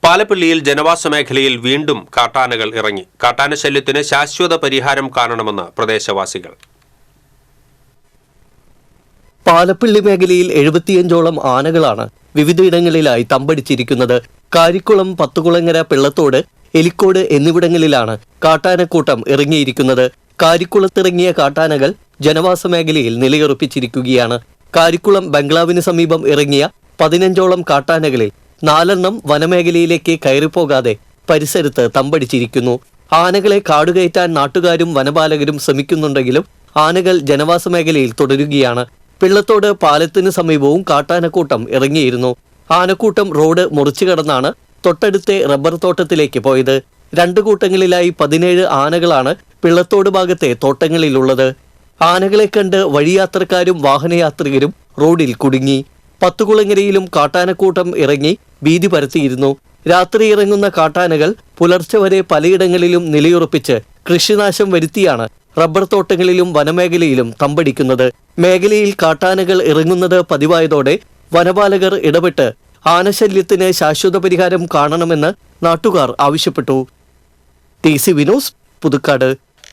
പാലപ്പിള്ളിയിൽ ജനവാസ മേഖലയിൽ വീണ്ടും കാട്ടാനകൾ ഇറങ്ങി. കാട്ടാന ശല്യത്തിന് ശാശ്വത പരിഹാരം കാണണമെന്ന് പ്രദേശവാസികൾ. പാലപ്പിള്ളി മേഖലയിൽ 75ഓളം ആനകളാണ് വിവിധയിടങ്ങളിലായി തമ്പടിച്ചിരിക്കുന്നത്. കാരിക്കുളം, പത്തുകുളങ്ങര, പിള്ളത്തോട്, എലിക്കോട് എന്നിവിടങ്ങളിലാണ് കാട്ടാനക്കൂട്ടം ഇറങ്ങിയിരിക്കുന്നത്. കാരിക്കുളത്തിറങ്ങിയ കാട്ടാനകൾ ജനവാസ മേഖലയിൽ നിലയുറപ്പിച്ചിരിക്കുകയാണ്. കാരിക്കുളം ബംഗ്ലാവിന് സമീപം ഇറങ്ങിയ 15ഓളം കാട്ടാനകളിൽ 4 വനമേഖലയിലേക്ക് കയറിപ്പോകാതെ പരിസരത്ത് തമ്പടിച്ചിരിക്കുന്നു. ആനകളെ കാടുകയറ്റാൻ നാട്ടുകാരും വനപാലകരും ശ്രമിക്കുന്നുണ്ടെങ്കിലും ആനകൾ ജനവാസ മേഖലയിൽ തുടരുകയാണ്. പിള്ളത്തോട് പാലത്തിന് സമീപവും കാട്ടാനക്കൂട്ടം ഇറങ്ങിയിരുന്നു. ആനക്കൂട്ടം റോഡ് മുറിച്ചു കടന്നാണ് തൊട്ടടുത്തെ റബ്ബർ തോട്ടത്തിലേക്ക് പോയത്. 2 കൂട്ടങ്ങളിലായി 17 ആനകളാണ് പിള്ളത്തോട് ഭാഗത്തെ തോട്ടങ്ങളിലുള്ളത്. ആനകളെ കണ്ട് വഴിയാത്രക്കാരും വാഹനയാത്രികരും റോഡിൽ കുടുങ്ങി. പത്തുകുളങ്ങരയിലും കാട്ടാനക്കൂട്ടം ഇറങ്ങി ഭീതി പരത്തിയിരുന്നു. രാത്രി ഇറങ്ങുന്ന കാട്ടാനകൾ പുലർച്ചെ വരെ പലയിടങ്ങളിലും നിലയുറപ്പിച്ച് കൃഷിനാശം വരുത്തിയാണ് റബ്ബർ തോട്ടങ്ങളിലും വനമേഖലയിലും തമ്പടിക്കുന്നത്. മേഖലയിൽ കാട്ടാനകൾ ഇറങ്ങുന്നത് പതിവായതോടെ വനപാലകർ ഇടപെട്ട് ആനശല്യത്തിന് ശാശ്വത പരിഹാരം കാണണമെന്ന് നാട്ടുകാർ ആവശ്യപ്പെട്ടു. TC വിനോസ്, പുതുക്കാട്.